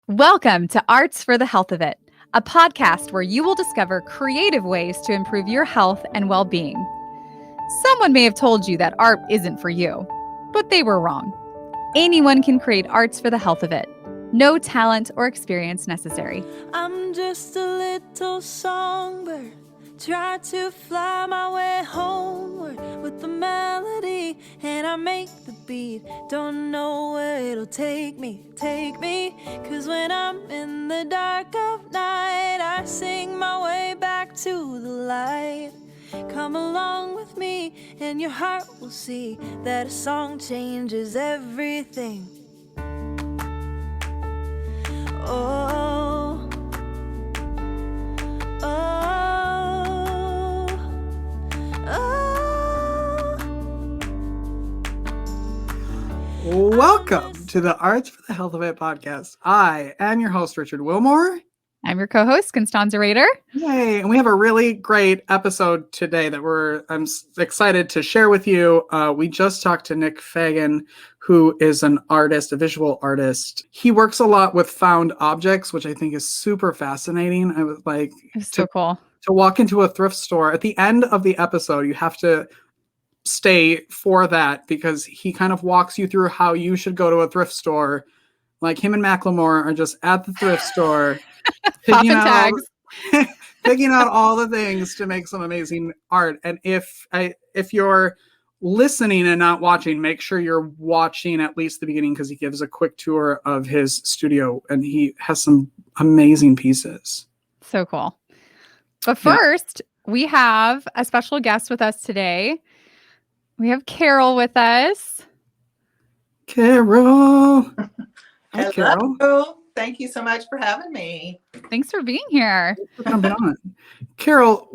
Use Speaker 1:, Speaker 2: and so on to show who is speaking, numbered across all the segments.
Speaker 1: Welcome to Arts for the Health of It, a podcast where you will discover creative ways to improve your health and well-being. Someone may have told you that art isn't for you, but they were wrong. Anyone can create arts for the health of it. No talent or experience necessary.
Speaker 2: I'm just a little songbird, try to fly my way homeward with the melody, and I make the beat. Don't know where it'll take me, cause when I'm in the dark of night, I sing my way back to the light. Come along with me and your heart will see that a song changes everything. Oh, oh, oh.
Speaker 3: Welcome to the Arts for the Health of It podcast. I am your host, Richard Wilmore.
Speaker 1: I'm your co-host, Constanza Rader.
Speaker 3: Yay! And we have a really great episode today that I'm excited to share with you. We just talked to Nick Fagan, who is an artist, a visual artist. He works a lot with found objects, which I think is super fascinating. I was like,
Speaker 1: It's so cool
Speaker 3: to walk into a thrift store. At the end of the episode, you have to stay for that because he kind of walks you through how you should go to a thrift store. Like him and Macklemore are just at the thrift store.
Speaker 1: Popping tags.
Speaker 3: Picking out all the things to make some amazing art. And if you're listening and not watching, make sure you're watching at least the beginning because he gives a quick tour of his studio and he has some amazing pieces.
Speaker 1: So cool. But first, we have a special guest with us today. We have Carol with us.
Speaker 3: Carol. Hi,
Speaker 4: Hello.
Speaker 3: Carol.
Speaker 4: Thank you so much for having me.
Speaker 1: Thanks for being here.
Speaker 3: Carol,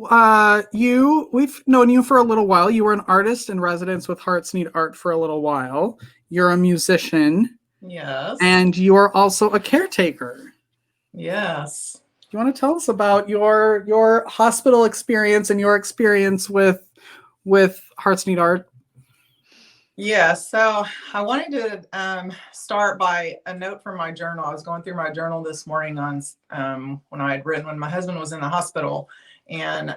Speaker 3: we've known you for a little while. You were an artist in residence with Hearts Need Art for a little while. You're a musician.
Speaker 4: Yes.
Speaker 3: And you are also a caretaker.
Speaker 4: Yes.
Speaker 3: Do you want to tell us about your hospital experience and your experience with Hearts Need Art?
Speaker 4: Yeah, so I wanted to start by a note from my journal. I was going through my journal this morning on when I had written when my husband was in the hospital. And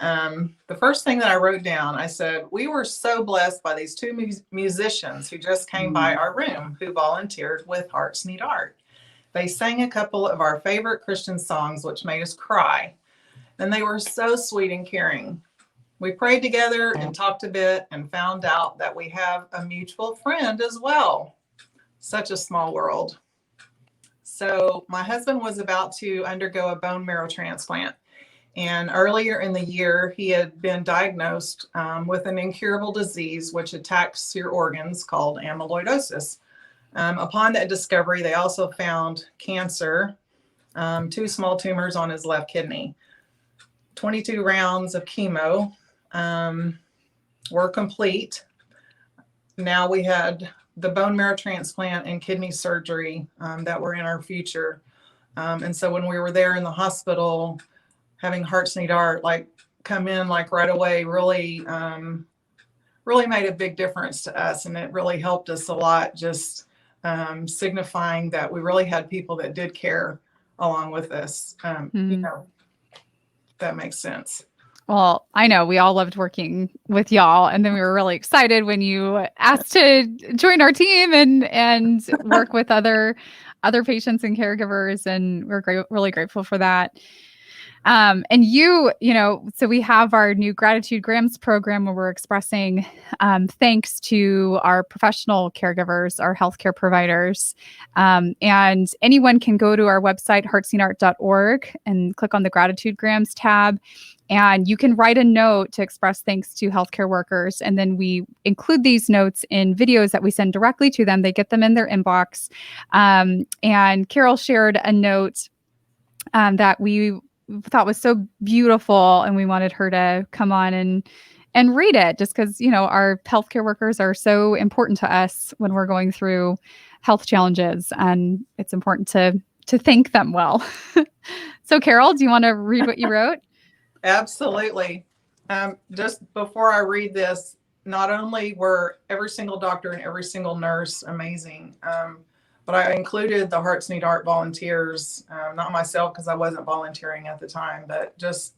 Speaker 4: the first thing that I wrote down, I said, we were so blessed by these two musicians who just came by our room who volunteered with Hearts Need Art. They sang a couple of our favorite Christian songs, which made us cry. And they were so sweet and caring. We prayed together and talked a bit and found out that we have a mutual friend as well. Such a small world. So my husband was about to undergo a bone marrow transplant. And earlier in the year, he had been diagnosed with an incurable disease which attacks your organs called amyloidosis. Upon that discovery, they also found cancer, 2 small tumors on his left kidney. 22 rounds of chemo were complete. Now we had the bone marrow transplant and kidney surgery that were in our future. And so when we were there in the hospital, having Hearts Need Art come in right away really made a big difference to us. And it really helped us a lot, just signifying that we really had people that did care along with us. That makes sense.
Speaker 1: Well, I know we all loved working with y'all, and then we were really excited when you asked to join our team and work with other patients and caregivers, and we're really grateful for that. And so we have our new Gratitude Grams program where we're expressing thanks to our professional caregivers, our healthcare providers. And anyone can go to our website, heartsneedart.org, and click on the Gratitude Grams tab. And you can write a note to express thanks to healthcare workers. And then we include these notes in videos that we send directly to them. They get them in their inbox. And Carol shared a note that we thought was so beautiful, and we wanted her to come on and read it just because, our healthcare workers are so important to us when we're going through health challenges, and it's important to thank them well. So Carol, do you want to read what you wrote?
Speaker 4: Absolutely. Just before I read this, not only were every single doctor and every single nurse amazing, but I included the Hearts Need Art volunteers, not myself because I wasn't volunteering at the time, but just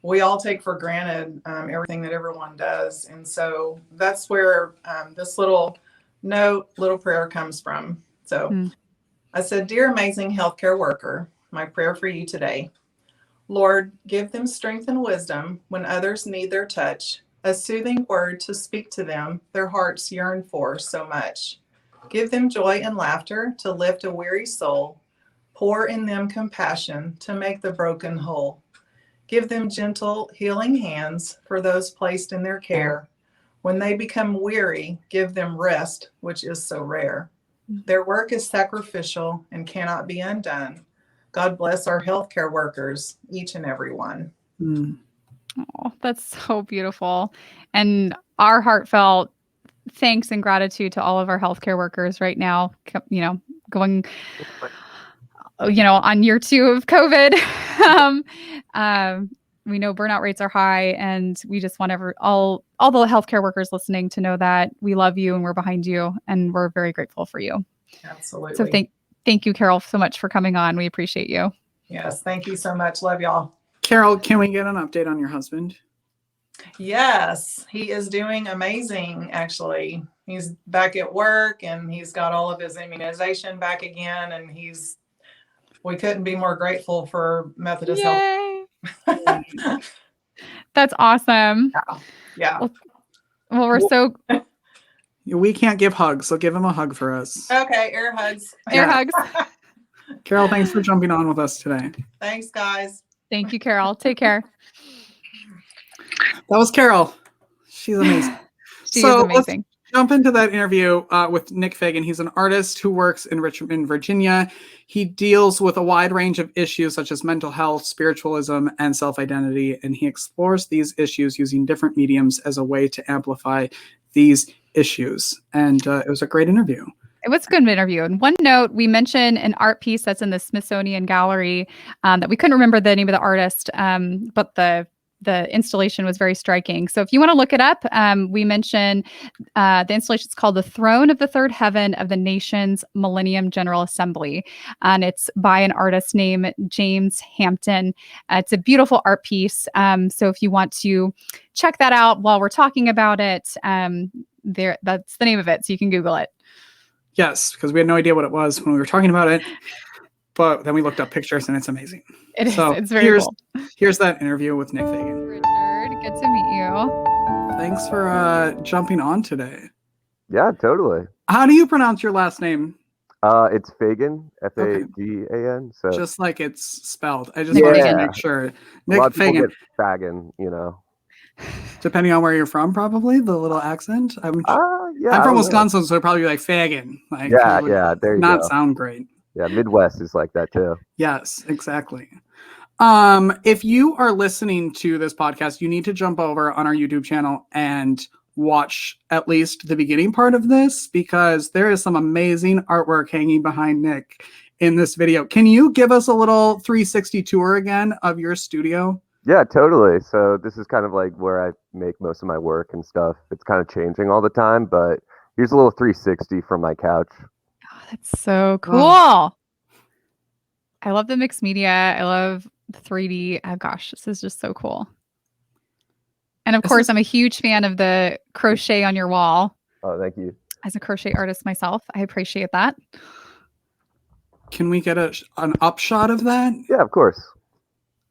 Speaker 4: we all take for granted everything that everyone does. And so that's where this little prayer comes from. So I said, "Dear amazing healthcare worker, my prayer for you today. Lord, give them strength and wisdom when others need their touch, a soothing word to speak to them their hearts yearn for so much. Give them joy and laughter to lift a weary soul. Pour in them compassion to make the broken whole. Give them gentle, healing hands for those placed in their care. When they become weary, give them rest, which is so rare. Their work is sacrificial and cannot be undone. God bless our healthcare workers, each and every one."
Speaker 1: Oh, that's so beautiful. And our heartfelt thanks and gratitude to all of our healthcare workers right now, going, on year 2 of COVID. We know burnout rates are high, and we just want all the healthcare workers listening to know that we love you and we're behind you, and we're very grateful for you.
Speaker 4: Absolutely.
Speaker 1: So thank you, Carol, so much for coming on. We appreciate you.
Speaker 4: Yes, thank you so much. Love y'all.
Speaker 3: Carol, can we get an update on your husband?
Speaker 4: Yes, he is doing amazing, actually. He's back at work and he's got all of his immunization back again, and we couldn't be more grateful for Methodist
Speaker 1: Yay.
Speaker 4: Health.
Speaker 1: That's awesome.
Speaker 4: Yeah.
Speaker 1: Well, we're so...
Speaker 3: We can't give hugs, so give him a hug for us.
Speaker 4: Okay, air hugs.
Speaker 1: Air hugs.
Speaker 3: Carol, thanks for jumping on with us today.
Speaker 4: Thanks, guys.
Speaker 1: Thank you, Carol. Take care.
Speaker 3: That was Carol. She's amazing.
Speaker 1: She is amazing.
Speaker 3: Let's jump into that interview with Nick Fagan. He's an artist who works in Richmond, Virginia. He deals with a wide range of issues such as mental health, spiritualism, and self-identity, and he explores these issues using different mediums as a way to amplify these issues. And it was a great interview.
Speaker 1: It was a good interview. And one note, we mentioned an art piece that's in the Smithsonian Gallery that we couldn't remember the name of the artist, but the installation was very striking. So if you want to look it up, we mentioned the installation is called "The Throne of the Third Heaven of the Nation's Millennium General Assembly." And it's by an artist named James Hampton. It's a beautiful art piece. So if you want to check that out while we're talking about it, that's the name of it. So you can Google it.
Speaker 3: Yes, because we had no idea what it was when we were talking about it. But then we looked up pictures and it's amazing.
Speaker 1: It is. It's very cool.
Speaker 3: Here's that interview with Nick Fagan.
Speaker 1: Richard, good to meet you.
Speaker 3: Thanks for jumping on today.
Speaker 5: Yeah, totally.
Speaker 3: How do you pronounce your last name?
Speaker 5: It's Fagan, Fagan. So
Speaker 3: just like it's spelled. I just wanted to make sure. Nick Fagan.
Speaker 5: Fagan,
Speaker 3: Depending on where you're from, probably the little accent. I'm from Wisconsin, so it'd probably be like Fagan. Like,
Speaker 5: there you
Speaker 3: not
Speaker 5: go.
Speaker 3: Sound great.
Speaker 5: Yeah, Midwest is like that too.
Speaker 3: Yes, exactly. If you are listening to this podcast, you need to jump over on our YouTube channel and watch at least the beginning part of this, because there is some amazing artwork hanging behind Nick in this video. Can you give us a little 360 tour again of your studio?
Speaker 5: Yeah, totally. So this is kind of like where I make most of my work and stuff. It's kind of changing all the time, but here's a little 360 from my couch.
Speaker 1: Oh, that's so cool. Oh. I love the mixed media. I love the 3D. Oh gosh, this is just so cool. And of course, I'm a huge fan of the crochet on your wall.
Speaker 5: Oh, thank you.
Speaker 1: As a crochet artist myself, I appreciate that.
Speaker 3: Can we get an upshot of that?
Speaker 5: Yeah, of course.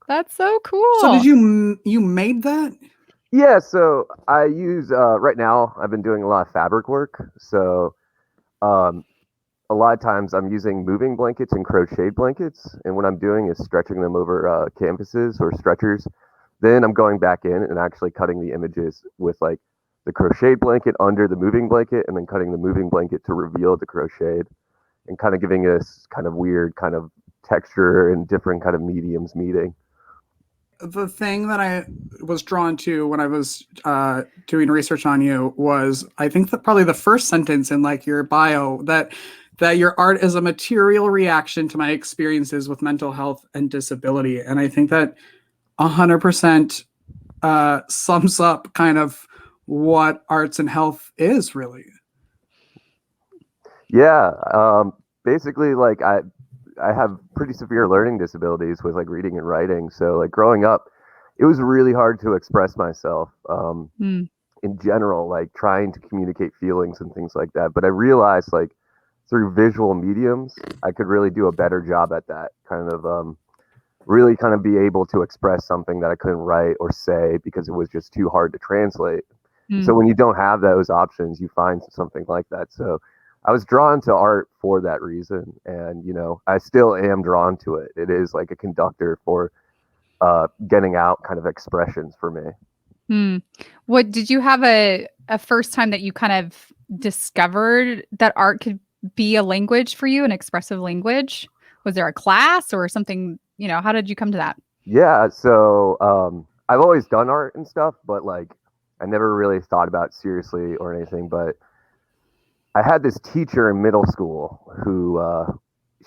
Speaker 1: That's so cool.
Speaker 3: So did you made that?
Speaker 5: Yeah, so I use right now I've been doing a lot of fabric work. So a lot of times I'm using moving blankets and crocheted blankets, and what I'm doing is stretching them over canvases or stretchers. Then I'm going back in and actually cutting the images with like the crocheted blanket under the moving blanket, and then cutting the moving blanket to reveal the crocheted, and kind of giving this kind of weird kind of texture and different kind of mediums meeting.
Speaker 3: The thing that I was drawn to when I was doing research on you was, I think that probably the first sentence in like your bio, that your art is a material reaction to my experiences with mental health and disability. And I think that 100% sums up kind of what arts and health is really.
Speaker 5: Yeah. basically like I have pretty severe learning disabilities with like reading and writing. So like growing up, it was really hard to express myself
Speaker 1: Mm.
Speaker 5: in general, like trying to communicate feelings and things like that. But I realized like through visual mediums, I could really do a better job at that kind of really kind of be able to express something that I couldn't write or say because it was just too hard to translate. So
Speaker 1: Mm.
Speaker 5: when you don't have those options, you find something like that. So I was drawn to art for that reason. And, you know, I still am drawn to it. It is like a conductor for getting out kind of expressions for me.
Speaker 1: Mm. What did you have a first time that you kind of discovered that art could be a language for you, an expressive language? Was there a class or something, you know, how did you come to that?
Speaker 5: Yeah. So I've always done art and stuff, but like I never really thought about it seriously or anything. But I had this teacher in middle school who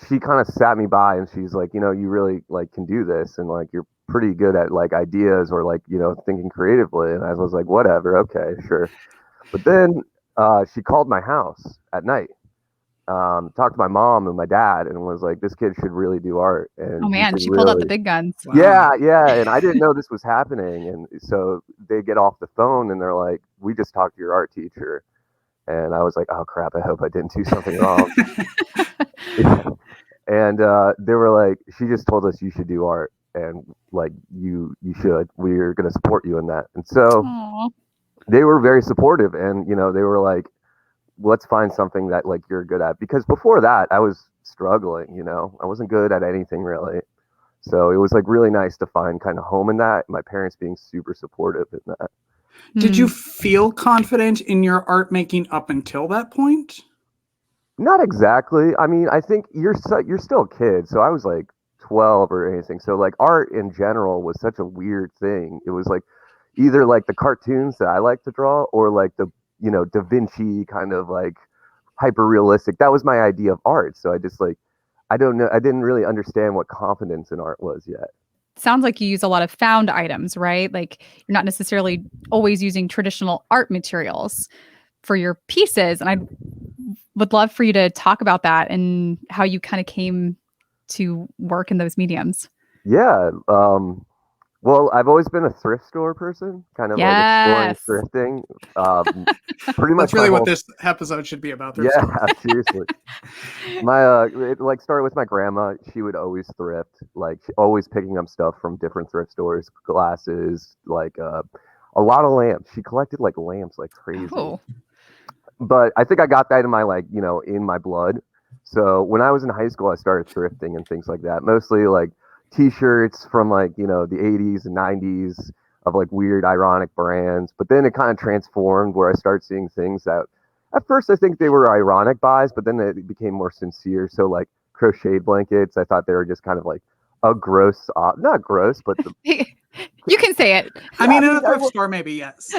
Speaker 5: she kind of sat me by and she's like, you know, you really like can do this and like you're pretty good at like ideas or like, you know, thinking creatively. And I was like, whatever, okay, sure. But then she called my house at night, talked to my mom and my dad, and was like, this kid should really do art. And
Speaker 1: Oh
Speaker 5: he
Speaker 1: man,
Speaker 5: could
Speaker 1: she pulled out the
Speaker 5: really,
Speaker 1: big guns.
Speaker 3: Wow.
Speaker 5: yeah. And I didn't know this was happening. And so they get off the phone and they're like, we just talked to your art teacher. And I was like, oh crap, I hope I didn't do something wrong. And they were like, she just told us you should do art and like you should. We're gonna support you in that. And so
Speaker 1: Aw.
Speaker 5: they were very supportive and you know, they were like, let's find something that like you're good at. Because before that I was struggling, you know. I wasn't good at anything really. So it was like really nice to find kind of home in that. My parents being super supportive in that.
Speaker 3: Did you
Speaker 1: Mm.
Speaker 3: feel confident in your art making up until that point?
Speaker 5: Not exactly. I mean, I think you're still a kid, so I was like 12 or anything. So like art in general was such a weird thing. It was like either like the cartoons that I like to draw or like the, you know, Da Vinci kind of like hyper realistic. That was my idea of art. So I just like I don't know. I didn't really understand what confidence in art was yet.
Speaker 1: Sounds like you use a lot of found items, right? Like you're not necessarily always using traditional art materials for your pieces. And I would love for you to talk about that and how you kind of came to work in those mediums.
Speaker 5: Yeah. Well, I've always been a thrift store person, kind of like exploring
Speaker 1: Yes.
Speaker 5: thrifting. Pretty much
Speaker 3: That's really
Speaker 5: my
Speaker 3: what
Speaker 5: whole
Speaker 3: this episode should be about.
Speaker 5: yeah, seriously. It like started with my grandma. She would always thrift, like always picking up stuff from different thrift stores, glasses, like a lot of lamps. She collected like lamps like crazy.
Speaker 1: Oh.
Speaker 5: But I think I got that in my like, you know, in my blood. So when I was in high school, I started thrifting and things like that. Mostly like t-shirts from like, you know, the 80s and 90s of like weird ironic brands. But then it kind of transformed where I started seeing things that at first I think they were ironic buys, but then it became more sincere. So like crocheted blankets, I thought they were just kind of like a gross, not gross, but the,
Speaker 1: You can say it.
Speaker 3: I mean, in a
Speaker 5: I
Speaker 3: thrift
Speaker 5: will-
Speaker 3: store, maybe, yes.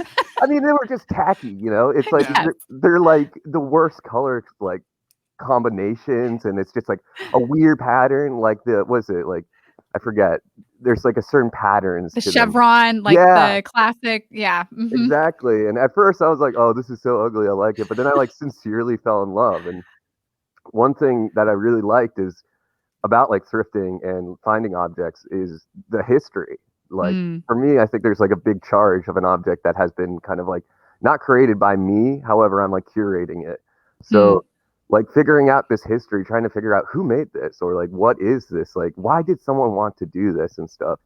Speaker 5: I mean, they were just tacky, you know. It's like
Speaker 1: Yes.
Speaker 5: they're like the worst color like combinations, and it's just like a weird pattern. Like was it like I forget. There's like a certain patterns.
Speaker 1: The
Speaker 5: to them.
Speaker 1: chevron, like
Speaker 5: Yeah.
Speaker 1: the classic. Yeah. Mhm.
Speaker 5: Exactly. And at first I was like, oh, this is so ugly. I like it. But then I like sincerely fell in love. And one thing that I really liked is about like thrifting and finding objects is the history. Like
Speaker 1: Mm.
Speaker 5: for me, I think there's like a big charge of an object that has been kind of like not created by me. However, I'm like curating it. So like figuring out this history, trying to figure out who made this or like what is this? Like why did someone want to do this and stuff?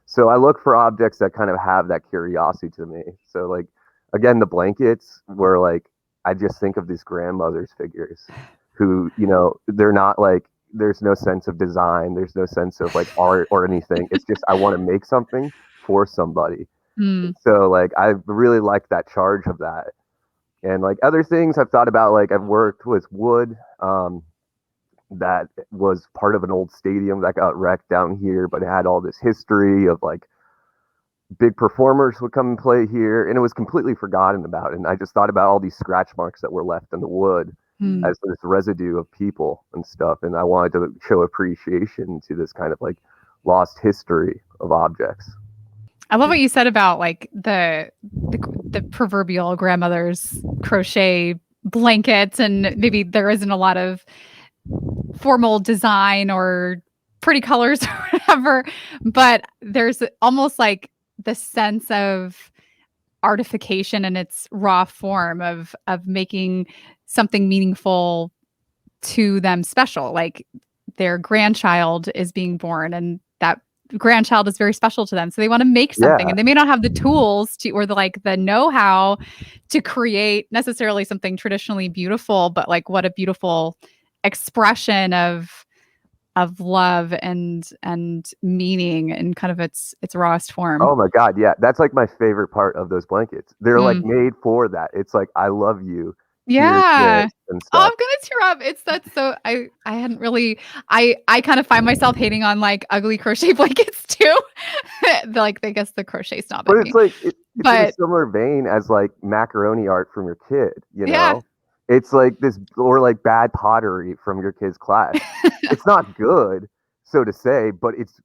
Speaker 5: So I look for objects that kind of have that curiosity to me. So like again, the blankets were like I just think of these grandmother's figures who, you know, they're not like there's no sense of design, there's no sense of like art or anything. It's just I want to make something for somebody.
Speaker 1: Mm.
Speaker 5: So like I really like that charge of that. And like other things I've thought about, like I've worked with wood that was part of an old stadium that got wrecked down here, but it had all this history of like big performers would come and play here, and it was completely forgotten about. And I just thought about all these scratch marks that were left in the wood
Speaker 1: Mm.
Speaker 5: as this residue of people and stuff. And I wanted to show appreciation to this kind of like lost history of objects.
Speaker 1: I love what you said about like the proverbial grandmother's crochet blankets, and maybe there isn't a lot of formal design or pretty colors or whatever, but there's almost like the sense of artification in its raw form of making something meaningful to them special. Like their grandchild is being born and that grandchild is very special to them. So they want to make something and they may not have the tools to or the know-how to create necessarily something traditionally beautiful, but like what a beautiful expression of love and meaning in kind of its rawest form.
Speaker 5: Oh my God, yeah. That's like my favorite part of those blankets. They're like made for that. It's like, I love you.
Speaker 1: Yeah.
Speaker 5: And
Speaker 1: Oh, I'm
Speaker 5: stuff.
Speaker 1: gonna tear up. That's so I hadn't really I kind of find myself hating on like ugly crochet blankets too. Like I guess the crochet snob.
Speaker 5: But it's like it's in a
Speaker 1: But
Speaker 5: similar vein as like macaroni art from your kid, you know?
Speaker 1: Yeah.
Speaker 5: It's like this, or like bad pottery from your kid's class. It's not good, so to say, but it's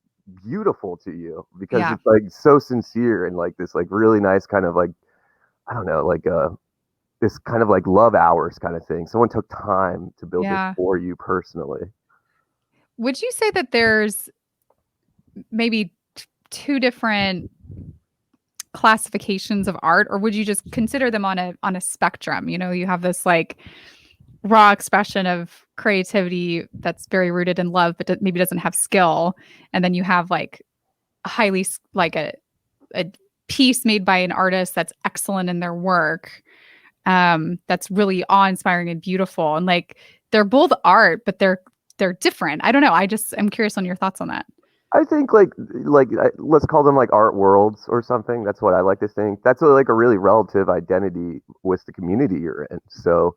Speaker 5: beautiful to you because
Speaker 1: Yeah.
Speaker 5: it's like so sincere and like this like really nice kind of like, I don't know, like this kind of like love hours kind of thing. Someone took time to build
Speaker 1: Yeah.
Speaker 5: this for you personally.
Speaker 1: Would you say that there's maybe two different classifications of art, or would you just consider them on a spectrum? You know, you have this like raw expression of creativity that's very rooted in love, but maybe doesn't have skill, and then you have like highly like a piece made by an artist that's excellent in their work, that's really awe-inspiring and beautiful, and like they're both art, but they're different. I don't know. I'm curious on your thoughts on that.
Speaker 5: I think like let's call them like art worlds or something. That's what I like to think. That's like a really relative identity with the community you're in. So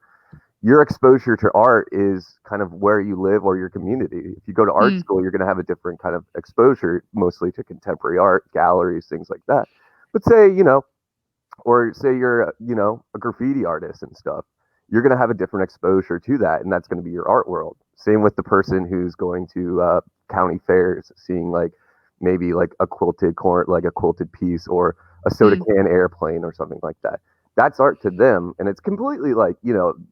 Speaker 5: your exposure to art is kind of where you live or your community. If you go to art school, you're going to have a different kind of exposure, mostly to contemporary art, galleries, things like that. But say, or say you're, a graffiti artist and stuff, you're going to have a different exposure to that. And that's going to be your art world. Same with the person who's going to county fairs, seeing like maybe like a quilted piece or a soda can airplane or something like that. That's art to them. And it's completely like,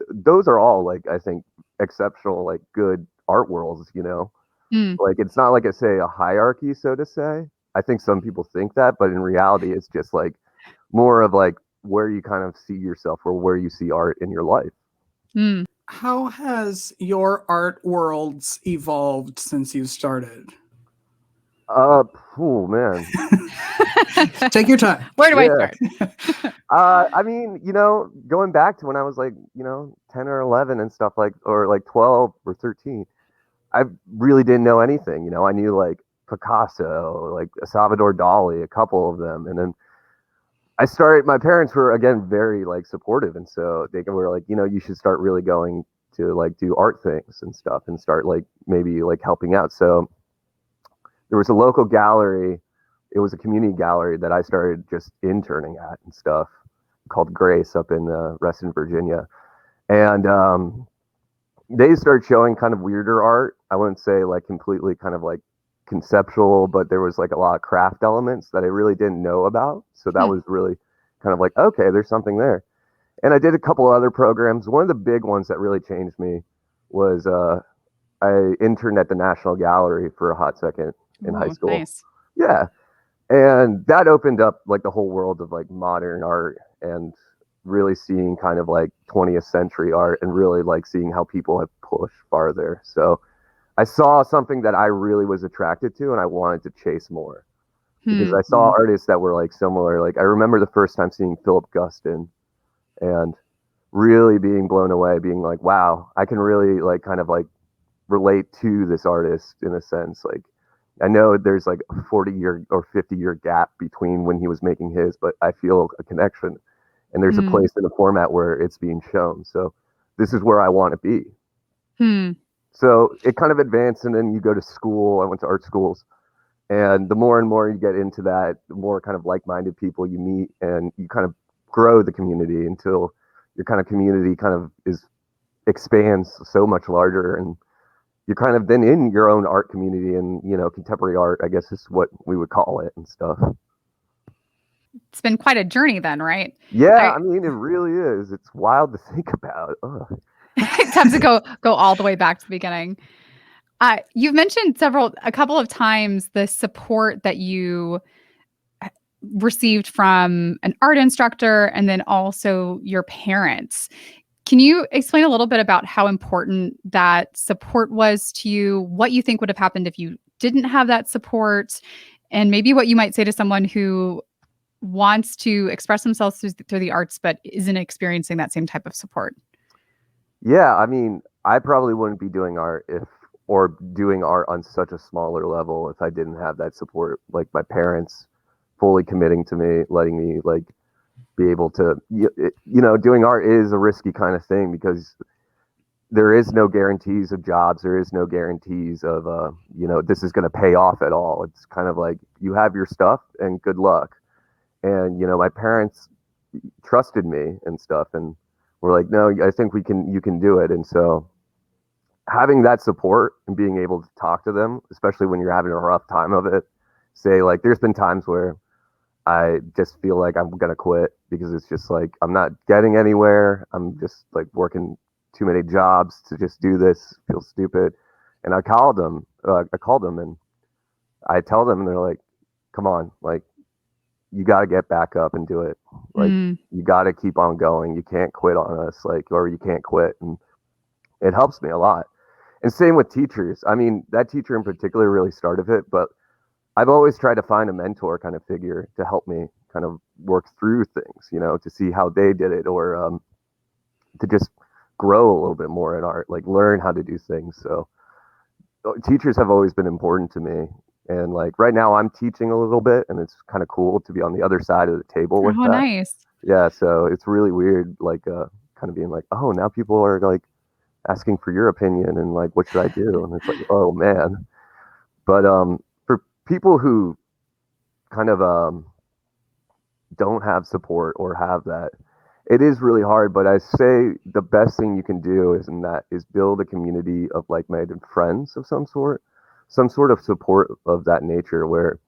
Speaker 5: those are all like, I think, exceptional, like good art worlds, like it's not like say a hierarchy, so to say. I think some people think that, but in reality, it's just like more of like where you kind of see yourself or where you see art in your life.
Speaker 3: How has your art worlds evolved since you started?
Speaker 5: Oh man.
Speaker 3: Take your time.
Speaker 1: Where do I start?
Speaker 5: I mean, going back to when I was like, 10 or 11 and stuff or like 12 or 13, I really didn't know anything. I knew like Picasso, like Salvador Dali, a couple of them. And then my parents were, again, very like supportive. And so they were like, you should start really going to like do art things and stuff and start like maybe like helping out. So there was a local gallery. It was a community gallery that I started just interning at and stuff, called Grace up in Reston, Virginia. And they started showing kind of weirder art. I wouldn't say like completely kind of like conceptual, but there was like a lot of craft elements that I really didn't know about. So that was really kind of like, okay, there's something there. And I did a couple other programs. One of the big ones that really changed me was I interned at the National Gallery for a hot second in high school.
Speaker 1: Nice.
Speaker 5: Yeah. And that opened up like the whole world of like modern art and really seeing kind of like 20th century art and really like seeing how people have pushed farther. So I saw something that I really was attracted to and I wanted to chase more because I saw artists that were like similar. Like I remember the first time seeing Philip Guston and really being blown away, being like, wow, I can really like kind of like relate to this artist in a sense. Like I know there's like a 40-year or 50-year gap between when he was making his, but I feel a connection and there's a place in a format where it's being shown. So this is where I want to be. So it kind of advanced, and then you go to school. I went to art schools, and the more and more you get into that, the more kind of like-minded people you meet, and you kind of grow the community until your kind of community kind of expands so much larger, and you're kind of then in your own art community, and contemporary art, I guess is what we would call it and stuff.
Speaker 1: It's been quite a journey then, right?
Speaker 5: Yeah, I mean, it really is. It's wild to think about.
Speaker 1: It has to go all the way back to the beginning. You've mentioned a couple of times the support that you received from an art instructor and then also your parents. Can you explain a little bit about how important that support was to you, what you think would have happened if you didn't have that support, and maybe what you might say to someone who wants to express themselves through the arts but isn't experiencing that same type of support?
Speaker 5: Yeah, I mean, I probably wouldn't be doing art or doing art on such a smaller level if I didn't have that support, like my parents fully committing to me, letting me like be able to, doing art is a risky kind of thing because there is no guarantees of jobs. There is no guarantees of, this is going to pay off at all. It's kind of like you have your stuff and good luck. And, my parents trusted me and stuff. And were like, no, I think you can do it. And so having that support and being able to talk to them, especially when you're having a rough time of it, say like, there's been times where I just feel like I'm going to quit because it's just like, I'm not getting anywhere. I'm just like working too many jobs to just do this. It feels stupid. And I called them and I tell them and they're like, come on, like you got to get back up and do it. Like you got to keep on going. You can't quit on us, like, or you can't quit. And it helps me a lot. And same with teachers. I mean, that teacher in particular really started it, but I've always tried to find a mentor kind of figure to help me kind of work through things, to see how they did it or to just grow a little bit more in art, like learn how to do things. So teachers have always been important to me. And like right now I'm teaching a little bit and it's kind of cool to be on the other side of the table with that.
Speaker 1: Nice.
Speaker 5: Yeah. So it's really weird, like kind of being like, oh, now people are like asking for your opinion and like, what should I do? And it's like, oh man. But for people who kind of don't have support or have that, it is really hard. But I say the best thing you can do is build a community of like-minded friends of some sort of support of that nature where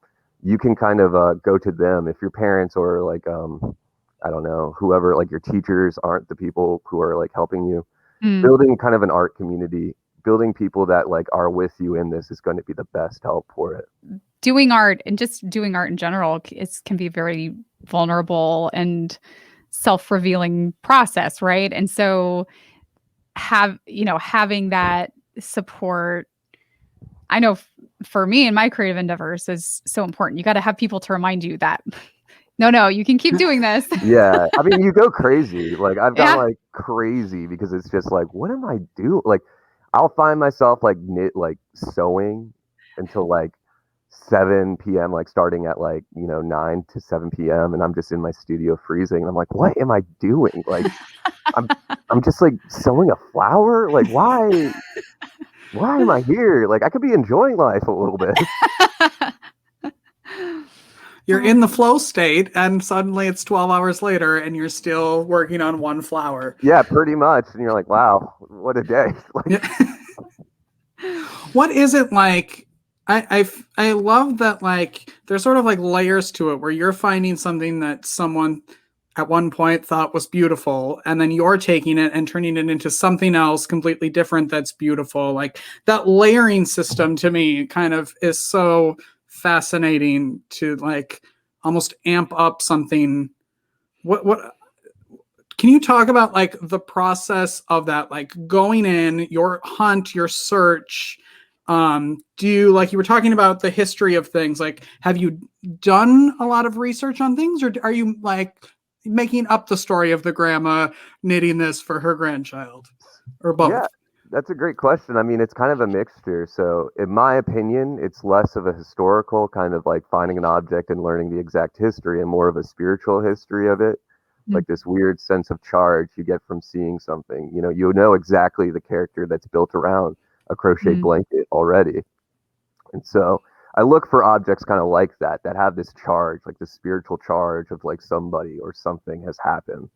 Speaker 5: you can kind of go to them if your parents or like I don't know, whoever, like your teachers aren't the people who are like helping you. Building kind of an art community, building people that like are with you in this is going to be the best help for it.
Speaker 1: Doing art and just doing art in general can be very vulnerable and self-revealing process, right? And so having that support, I know for me and my creative endeavors is so important. You got to have people to remind you that no, you can keep doing this.
Speaker 5: Yeah. I mean, you go crazy. Like I've gone like crazy because it's just like, what am I doing? Like I'll find myself like sewing until like 7 p.m., like starting at like, 9 to 7 p.m. And I'm just in my studio freezing. And I'm like, what am I doing? Like I'm just like sewing a flower. Like why am I here? Like I could be enjoying life a little bit.
Speaker 3: You're in the flow state and suddenly it's 12 hours later and you're still working on one flower.
Speaker 5: Yeah, pretty much. And you're like, wow, what a day. Like,
Speaker 3: what is it like? I love that like there's sort of like layers to it where you're finding something that someone at one point thought was beautiful and then you're taking it and turning it into something else completely different that's beautiful. Like that layering system to me kind of is so fascinating to like almost amp up something. What can you talk about like the process of that, like going in your hunt, your search? Do you, like you were talking about the history of things, like have you done a lot of research on things or are you like making up the story of the grandma knitting this for her grandchild or both?
Speaker 5: Yeah, that's a great question. I mean, it's kind of a mixture. So in my opinion, it's less of a historical kind of like finding an object and learning the exact history and more of a spiritual history of it. Like this weird sense of charge you get from seeing something, you know exactly the character that's built around a crochet blanket already. And so I look for objects kind of like that have this charge, like this spiritual charge of like somebody or something has happened.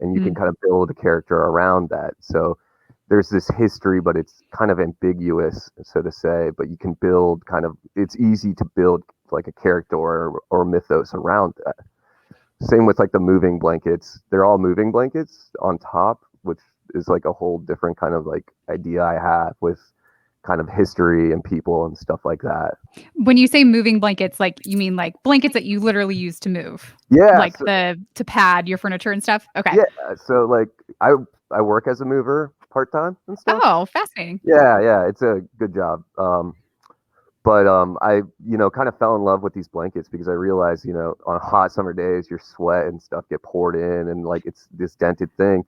Speaker 5: And you can kind of build a character around that. So there's this history, but it's kind of ambiguous, so to say, but you can build it's easy to build like a character or mythos around that. Same with like the moving blankets. They're all moving blankets on top, which is like a whole different kind of like idea I have with kind of history and people and stuff like that.
Speaker 1: When you say moving blankets, like you mean like blankets that you literally use to move?
Speaker 5: Yeah.
Speaker 1: Like to pad your furniture and stuff? Okay.
Speaker 5: Yeah. So like I work as a mover part-time and stuff.
Speaker 1: Oh, fascinating.
Speaker 5: Yeah. It's a good job. But I, kind of fell in love with these blankets because I realized, on hot summer days, your sweat and stuff get poured in and like it's this dented thing.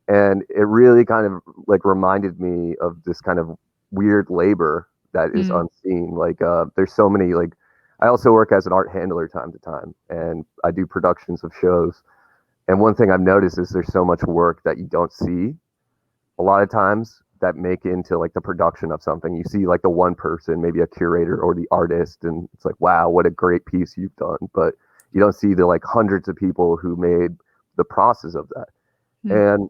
Speaker 5: And it really kind of like reminded me of this kind of weird labor that is unseen. Like there's so many, like I also work as an art handler time to time, and I do productions of shows. And one thing I've noticed is there's so much work that you don't see a lot of times that make into like the production of something. You see like the one person, maybe a curator or the artist, and it's like, wow, what a great piece you've done. But you don't see the like hundreds of people who made the process of that. And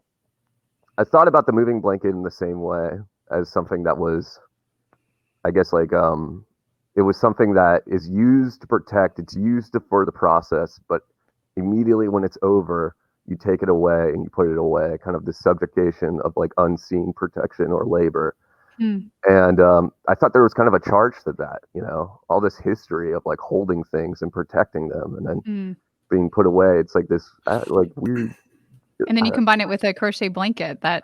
Speaker 5: I thought about the moving blanket in the same way as something that was, I guess, like it was something that is used to protect, it's used for the process, but immediately when it's over, you take it away and you put it away, kind of the subjugation of like unseen protection or labor. And I thought there was kind of a charge to that, all this history of like holding things and protecting them and then being put away. It's like this like weird.
Speaker 1: And then you combine it with a crochet blanket that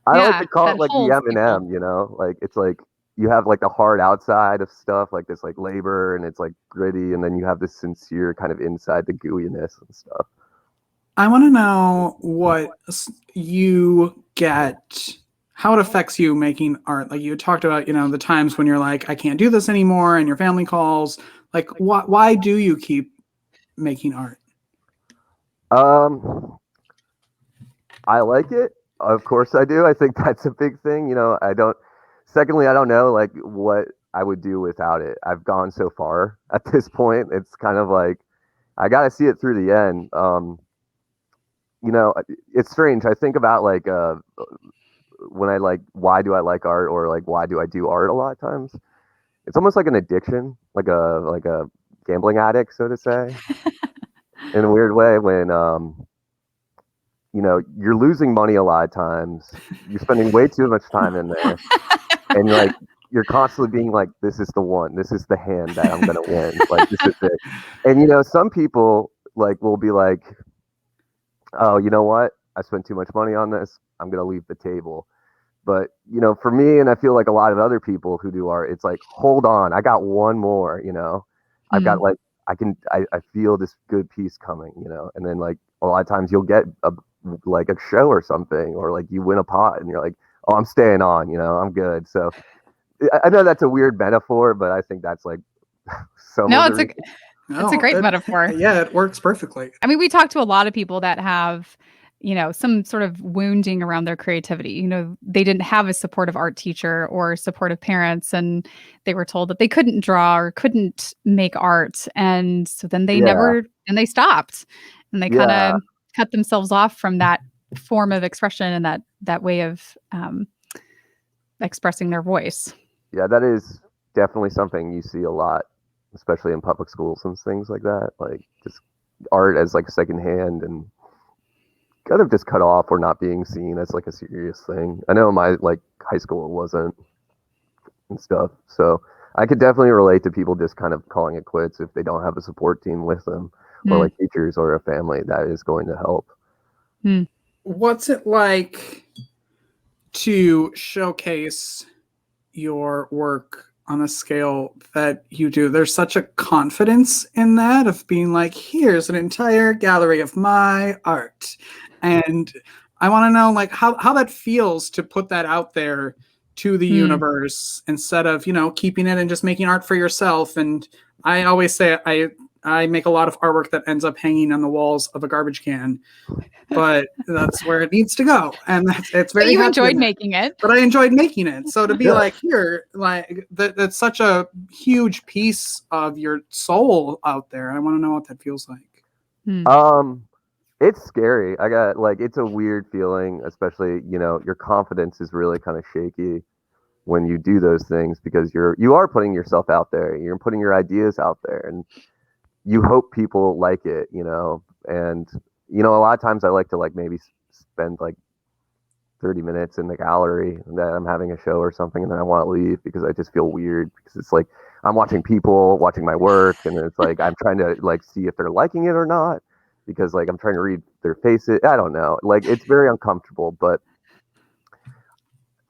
Speaker 5: I like to call it like the
Speaker 1: M&M,
Speaker 5: like it's like you have like the hard outside of stuff, like this like labor and it's like gritty, and then you have this sincere kind of inside, the gooiness and stuff.
Speaker 3: I want to know what you get, how it affects you making art. Like you talked about, the times when you're like, I can't do this anymore, and your family calls. Like, why do you keep making art?
Speaker 5: I like it. Of course I do. I think that's a big thing. Secondly, I don't know like what I would do without it. I've gone so far at this point. It's kind of like, I got to see it through the end. It's strange. I think about like, when I like, why do I like art, or like, why do I do art a lot of times? It's almost like an addiction, like a gambling addict, so to say, in a weird way, when, you're losing money a lot of times. You're spending way too much time in there, and you're constantly being like, "This is the one. This is the hand that I'm gonna win. Like this is it." And some people like will be like, "Oh, you know what? I spent too much money on this. I'm gonna leave the table." But for me, and I feel like a lot of other people who do art, it's like, hold on, I got one more. I've got like I feel this good piece coming. And then like a lot of times you'll get a show or something, or like you win a pot and you're like, oh, I'm staying on, I'm good. So I know that's a weird metaphor, but I think that's like
Speaker 1: it's a great metaphor.
Speaker 3: Yeah, it works perfectly.
Speaker 1: I mean, we talk to a lot of people that have, some sort of wounding around their creativity. They didn't have a supportive art teacher or supportive parents, and they were told that they couldn't draw or couldn't make art. And so then they they stopped, and they kind of cut themselves off from that form of expression and that way of expressing their voice.
Speaker 5: Yeah, that is definitely something you see a lot, especially in public schools and things like that. Like just art as like secondhand and kind of just cut off, or not being seen as like a serious thing. I know in my like high school it wasn't and stuff. So I could definitely relate to people just kind of calling it quits if they don't have a support team with them. Or like teachers or a family that is going to help.
Speaker 3: What's it like to showcase your work on a scale that you do? There's such a confidence in that, of being like, here's an entire gallery of my art. And I want to know like how that feels to put that out there to the universe, instead of, keeping it and just making art for yourself. And I always say I make a lot of artwork that ends up hanging on the walls of a garbage can, but that's where it needs to go. And it's very. But
Speaker 1: you enjoyed making it.
Speaker 3: But I enjoyed making it. So to be like, here, like that's such a huge piece of your soul out there. I want to know what that feels like.
Speaker 5: It's scary. I got like, it's a weird feeling, especially your confidence is really kind of shaky when you do those things, because you are putting yourself out there. You're putting your ideas out there, and you hope people like it, and a lot of times I like to like maybe spend like 30 minutes in the gallery that I'm having a show or something, and then I want to leave because I just feel weird because it's like I'm watching people watching my work, and it's like I'm trying to like see if they're liking it or not because like I'm trying to read their faces. I don't know. Like it's very uncomfortable, but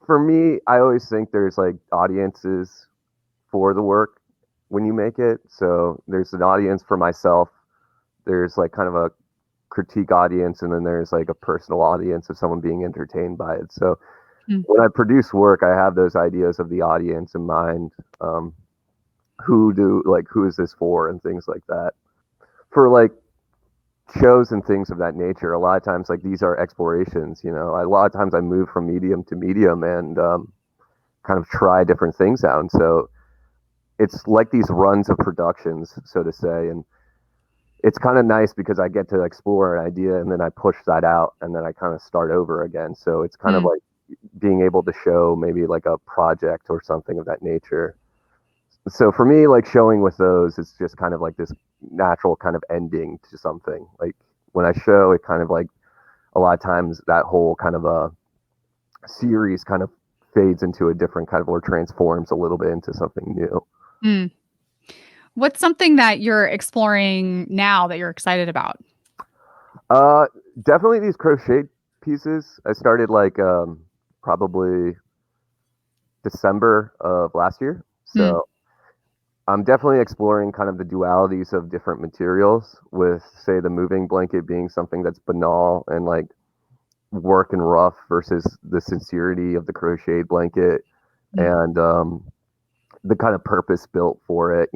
Speaker 5: for me, I always think there's like audiences for the work when you make it. So there's an audience for myself. There's like kind of a critique audience, and then there's like a personal audience of someone being entertained by it. So when I produce work, I have those ideas of the audience in mind. Who is this for, and things like that. For like shows and things of that nature, a lot of times like these are explorations. A lot of times I move from medium to medium and kind of try different things out. And so it's like these runs of productions, so to say, and it's kind of nice because I get to explore an idea and then I push that out and then I kind of start over again. So it's kind of like being able to show maybe like a project or something of that nature. So for me, like showing with those, it's just kind of like this natural kind of ending to something. Like when I show, it kind of like a lot of times that whole kind of a series kind of fades into a different kind of, or transforms a little bit into something new.
Speaker 1: What's something that you're exploring now that you're excited about?
Speaker 5: Definitely these crochet pieces. I started like probably December of last year. So I'm definitely exploring kind of the dualities of different materials, with say the moving blanket being something that's banal and like work and rough versus the sincerity of the crocheted blanket and the kind of purpose built for it,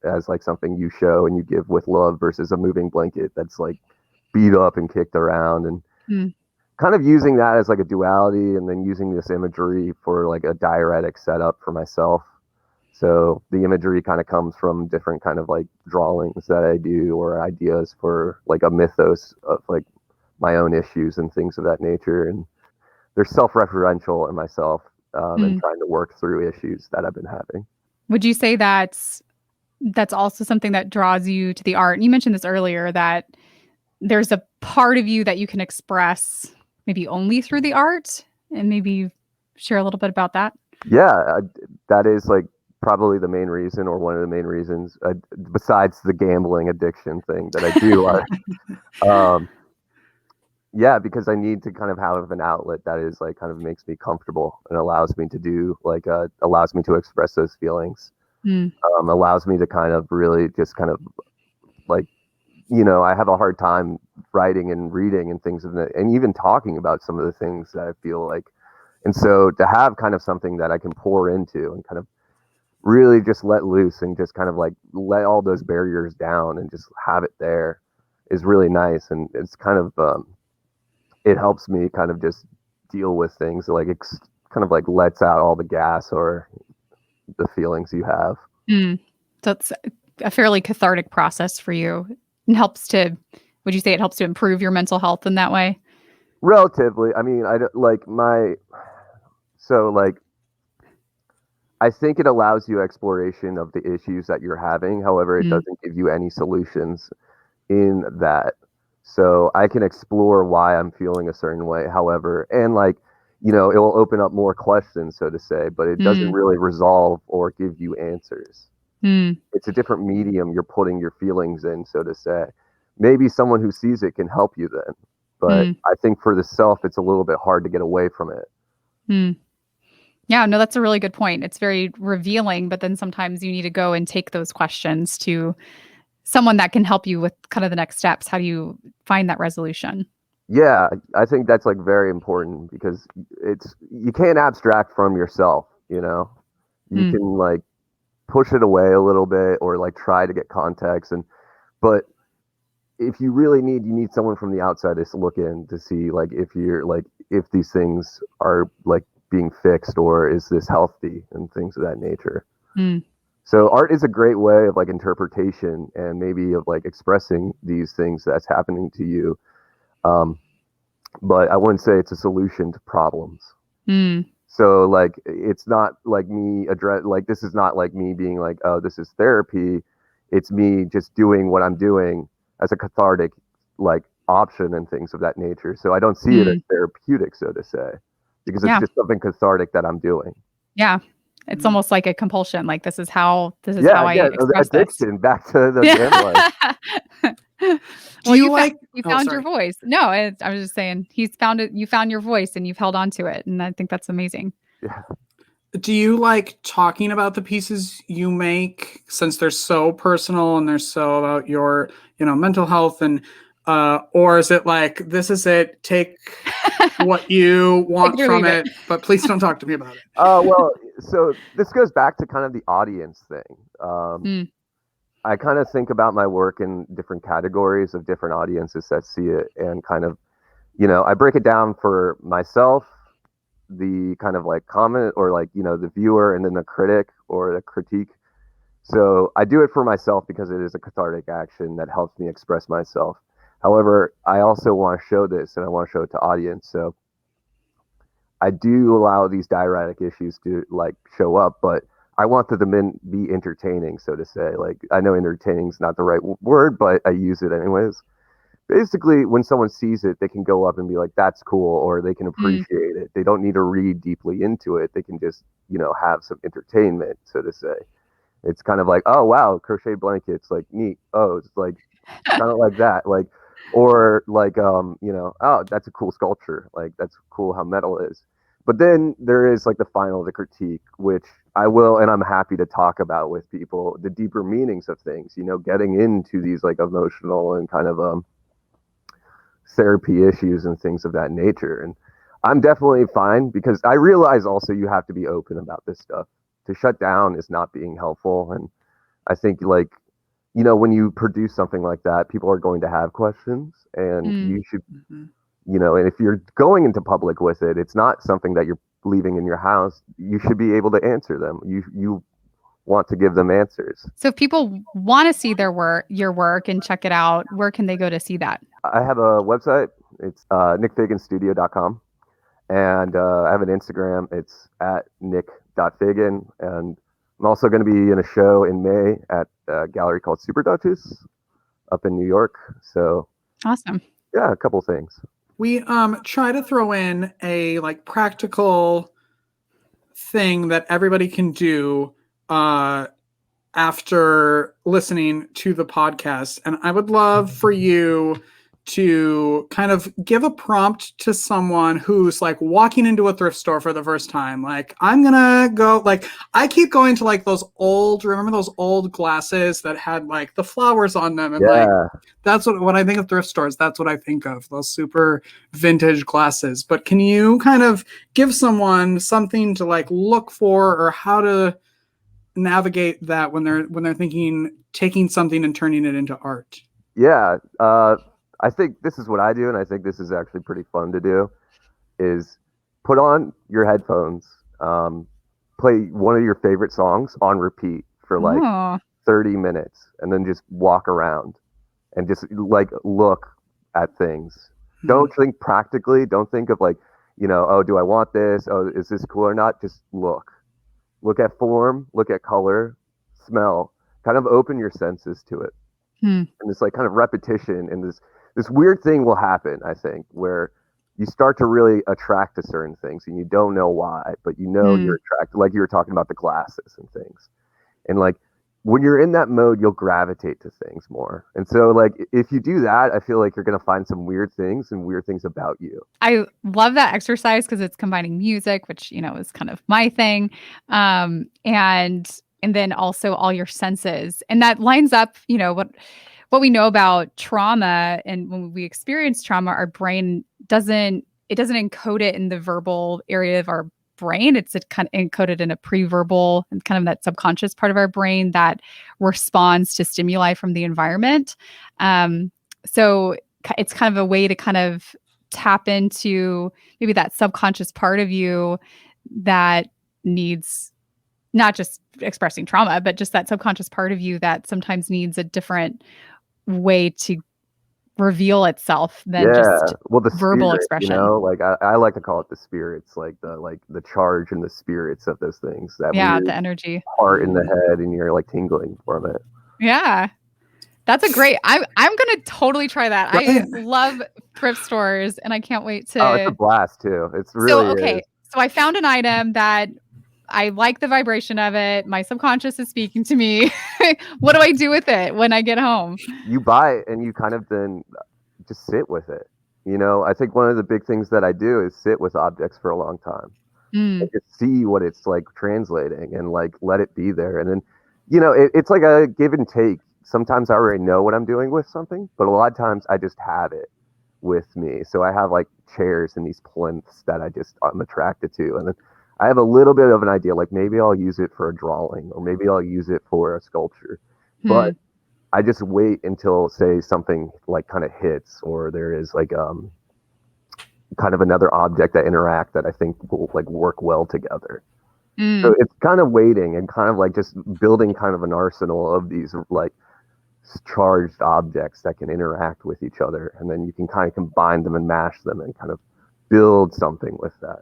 Speaker 5: as like something you show and you give with love versus a moving blanket that's like beat up and kicked around, and kind of using that as like a duality, and then using this imagery for like a diuretic setup for myself. So the imagery kind of comes from different kind of like drawings that I do, or ideas for like a mythos of like my own issues and things of that nature. And they're self-referential in myself, and trying to work through issues that I've been having.
Speaker 1: Would you say that's also something that draws you to the art? And you mentioned this earlier, that there's a part of you that you can express maybe only through the art, and maybe share a little bit about that.
Speaker 5: Yeah, that is like probably the main reason, or one of the main reasons, besides the gambling addiction thing that I do art. Yeah, because I need to kind of have an outlet that is like kind of makes me comfortable and allows me to do like allows me to express those feelings. Allows me to kind of really just kind of like, I have a hard time writing and reading and things of that, and even talking about some of the things that I feel like. And so to have kind of something that I can pour into and kind of really just let loose and just kind of like let all those barriers down and just have it there is really nice. And it's kind of it helps me kind of just deal with things, like it's kind of like lets out all the gas or the feelings you have.
Speaker 1: So it's a fairly cathartic process for you, and would you say it helps to improve your mental health in that way?
Speaker 5: Relatively. I mean, I don't like I think it allows you exploration of the issues that you're having. However, it doesn't give you any solutions in that. So I can explore why I'm feeling a certain way. However, and like, it will open up more questions, so to say, but it doesn't really resolve or give you answers. It's a different medium you're putting your feelings in, so to say. Maybe someone who sees it can help you then. But I think for the self, it's a little bit hard to get away from it.
Speaker 1: Yeah, no, that's a really good point. It's very revealing, but then sometimes you need to go and take those questions to someone that can help you with kind of the next steps. How do you find that resolution?
Speaker 5: Yeah, I think that's like very important, because you can't abstract from yourself, you can like push it away a little bit or like try to get context, but if you really you need someone from the outside to look in to see like if these things are like being fixed, or is this healthy, and things of that nature. So art is a great way of like interpretation and maybe of like expressing these things that's happening to you. But I wouldn't say it's a solution to problems. So like, it's not like this is not like me being like, oh, this is therapy. It's me just doing what I'm doing as a cathartic like option and things of that nature. So I don't see it as therapeutic, so to say. because it's just something cathartic that I'm doing.
Speaker 1: Yeah. It's almost like a compulsion. Like this is how I express
Speaker 5: addiction,
Speaker 1: this.
Speaker 5: back to the gambling.
Speaker 1: Well, you found your voice. No, I was just saying you found your voice and you've held on to it. And I think that's amazing.
Speaker 5: Yeah.
Speaker 3: Do you like talking about the pieces you make, since they're so personal and they're so about your, mental health, and or is it like, this is it, take what you want from it, but please don't talk to me about it?
Speaker 5: Well, so this goes back to kind of the audience thing. I kind of think about my work in different categories of different audiences that see it, and kind of, I break it down for myself, the kind of like comment, or like, the viewer, and then the critic or the critique. So I do it for myself because it is a cathartic action that helps me express myself. However, I also want to show this, and I want to show it to audience. So I do allow these diuretic issues to like show up, but I want them to be entertaining, so to say. Like, I know entertaining is not the right word, but I use it anyways. Basically, when someone sees it, they can go up and be like, that's cool, or they can appreciate it. They don't need to read deeply into it. They can just, have some entertainment, so to say. It's kind of like, oh, wow, crochet blankets, like, neat. Oh, it's like, kind of like that. Like, or like, oh, that's a cool sculpture. Like, that's cool how metal is. But then there is like the final, the critique, which I will, and I'm happy to talk about with people, the deeper meanings of things, getting into these like emotional and kind of therapy issues and things of that nature. And I'm definitely fine, because I realize also you have to be open about this stuff. To shut down is not being helpful. And I think like, when you produce something like that, people are going to have questions, and you should, and if you're going into public with it, it's not something that you're leaving in your house. You should be able to answer them. You want to give them answers.
Speaker 1: So if people want to see your work and check it out, where can they go to see that?
Speaker 5: I have a website. It's nickfaganstudio.com. And I have an Instagram. It's at nick.fagan. And I'm also going to be in a show in May at a gallery called Super Duchess up in New York. So
Speaker 1: awesome.
Speaker 5: Yeah, a couple things.
Speaker 3: We try to throw in a like practical thing that everybody can do after listening to the podcast. And I would love for you to kind of give a prompt to someone who's like walking into a thrift store for the first time. Like, I'm gonna go, like, I keep going to like remember those old glasses that had like the flowers on them, and like, that's when I think of thrift stores, that's what I think of, those super vintage glasses. But can you kind of give someone something to like look for, or how to navigate that when they're thinking taking something and turning it into art?
Speaker 5: Yeah, I think this is what I do, and I think this is actually pretty fun to do, is put on your headphones, play one of your favorite songs on repeat for like 30 minutes, and then just walk around and just like look at things. Don't think practically. Don't think of like, oh, do I want this? Oh, is this cool or not? Just look. Look at form, look at color, smell, kind of open your senses to it. And this like kind of repetition, and this weird thing will happen, I think, where you start to really attract to certain things, and you don't know why, but you're attracted, like you were talking about the glasses and things. And like, when you're in that mode, you'll gravitate to things more. And so like, if you do that, I feel like you're going to find some weird things and weird things about you.
Speaker 1: I love that exercise because it's combining music, which, is kind of my thing. And then also all your senses. And that lines up, what we know about trauma. And when we experience trauma, our brain doesn't encode it in the verbal area of our brain. It's kind of encoded in a pre-verbal and kind of that subconscious part of our brain that responds to stimuli from the environment. So it's kind of a way to kind of tap into maybe that subconscious part of you that needs not just expressing trauma, but just that subconscious part of you that sometimes needs a different way to reveal itself than just
Speaker 5: the
Speaker 1: verbal
Speaker 5: spirit,
Speaker 1: expression.
Speaker 5: Like I like to call it the spirits, like the charge and the spirits of those things. That
Speaker 1: the energy,
Speaker 5: heart in the head, and you're like tingling from it.
Speaker 1: Yeah, that's a great. I'm gonna totally try that. I love thrift stores, and I can't wait to.
Speaker 5: Oh, it's a blast too. It's really
Speaker 1: okay.
Speaker 5: is.
Speaker 1: So I found an item that I like the vibration of it. My subconscious is speaking to me. What do I do with it when I get home?
Speaker 5: You buy it and you kind of then just sit with it. You know, I think one of the big things that I do is sit with objects for a long time.
Speaker 1: Mm.
Speaker 5: Like, just see what it's like translating and like let it be there. And then, you know, it's like a give and take. Sometimes I already know what I'm doing with something, but a lot of times I just have it with me. So I have like chairs and these plinths that I'm attracted to. And then I have a little bit of an idea, like maybe I'll use it for a drawing or maybe I'll use it for a sculpture. But I just wait until, say, something like kind of hits, or there is like kind of another object that interact that I think will like work well together. So it's kind of waiting and kind of like just building kind of an arsenal of these like charged objects that can interact with each other, and then you can kind of combine them and mash them and kind of build something with that.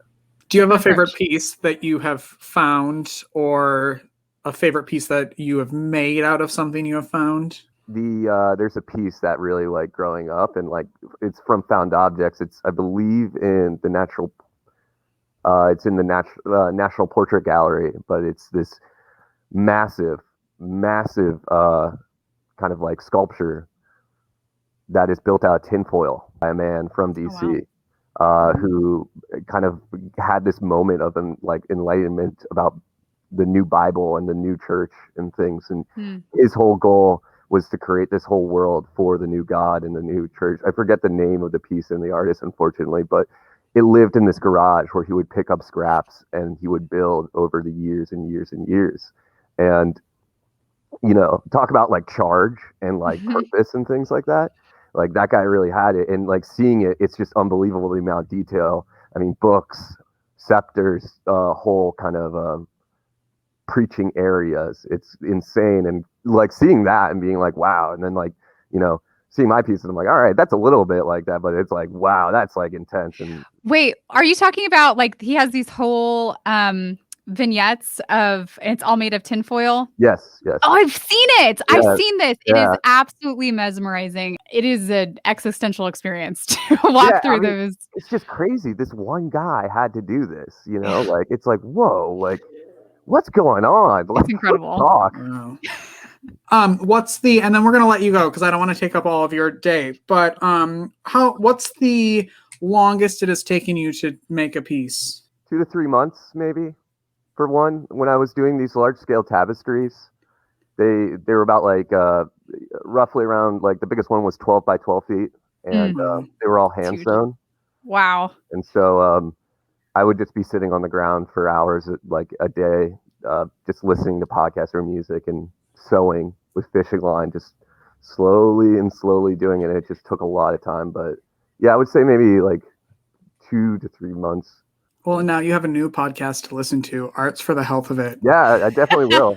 Speaker 3: Do you have a favorite piece that you have found, or a favorite piece that you have made out of something you have found?
Speaker 5: There's a piece that really like growing up, and like it's from found objects. It's, I believe, in the National National Portrait Gallery, but it's this massive kind of like sculpture that is built out of tinfoil by a man from DC. Who kind of had this moment of like enlightenment about the new Bible and the new church and things. And his whole goal was to create this whole world for the new God and the new church. I forget the name of the piece and the artist, unfortunately, but it lived in this garage where he would pick up scraps and he would build over the years and years and years. And, you know, talk about like charge and like purpose and things like that. Like that guy really had it, and like seeing it, it's just unbelievable the amount of detail. I mean, books, scepters, whole kind of preaching areas. It's insane, and like seeing that and being like, wow. And then like, you know, seeing my piece, and I'm like, all right, that's a little bit like that, but it's like, wow, that's like intense. And
Speaker 1: wait, are you talking about like he has these whole vignettes of, it's all made of tinfoil?
Speaker 5: Yes.
Speaker 1: Oh, I've seen it.
Speaker 5: Yes.
Speaker 1: I've seen this. It is absolutely mesmerizing. It is an existential experience to walk through those.
Speaker 5: It's just crazy. This one guy had to do this, you know, like it's like, whoa, like what's going on?
Speaker 1: It's incredible.
Speaker 5: Talk.
Speaker 3: Wow. And then we're going to let you go because I don't want to take up all of your day, but what's the longest it has taken you to make a piece?
Speaker 5: 2 to 3 months, maybe. For one, when I was doing these large scale tapestries, they were about like roughly around, like the biggest one was 12 by 12 feet, and they were all hand sewn.
Speaker 1: Wow.
Speaker 5: And so I would just be sitting on the ground for hours, like a day, just listening to podcasts or music and sewing with fishing line, just slowly doing it. It just took a lot of time, but yeah, I would say maybe like 2 to 3 months.
Speaker 3: Well, now you have a new podcast to listen to, Arts for the Health of It.
Speaker 5: Yeah, I definitely will.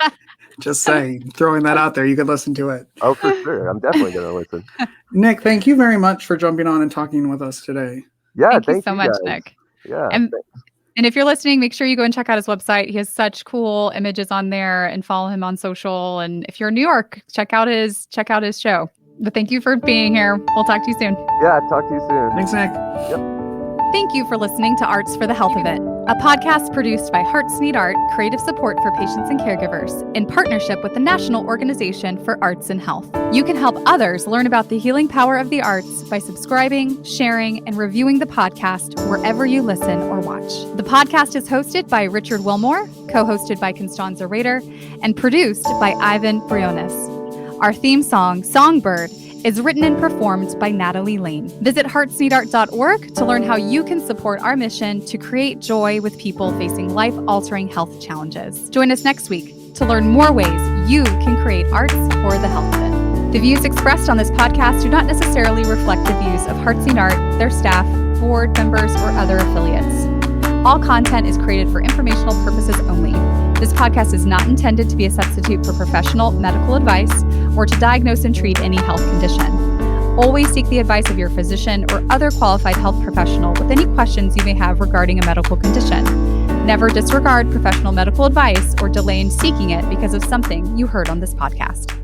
Speaker 3: Just saying, throwing that out there, you could listen to it.
Speaker 5: Oh, for sure. I'm definitely going to listen.
Speaker 3: Nick, thank you very much for jumping on and talking with us today.
Speaker 5: Yeah,
Speaker 1: thank you so much,
Speaker 5: guys.
Speaker 1: Nick.
Speaker 5: Yeah.
Speaker 1: And if you're listening, make sure you go and check out his website. He has such cool images on there, and follow him on social. And if you're in New York, check out his show. But thank you for being here. We'll talk to you soon.
Speaker 5: Yeah, talk to you soon.
Speaker 3: Thanks, Nick.
Speaker 5: Yep.
Speaker 1: Thank you for listening to Arts for the Health of It, a podcast produced by Hearts Need Art, creative support for patients and caregivers, in partnership with the National Organization for Arts and Health. You can help others learn about the healing power of the arts by subscribing, sharing, and reviewing the podcast wherever you listen or watch. The podcast is hosted by Richard Wilmore, co-hosted by Constanza Rader, and produced by Ivan Briones. Our theme song, Songbird, is written and performed by Natalie Lane. Visit heartsneedart.org to learn how you can support our mission to create joy with people facing life-altering health challenges. Join us next week to learn more ways you can create arts for the health of it. The views expressed on this podcast do not necessarily reflect the views of Hearts Need Art, their staff, board members, or other affiliates. All content is created for informational purposes only. This podcast is not intended to be a substitute for professional medical advice or to diagnose and treat any health condition. Always seek the advice of your physician or other qualified health professional with any questions you may have regarding a medical condition. Never disregard professional medical advice or delay in seeking it because of something you heard on this podcast.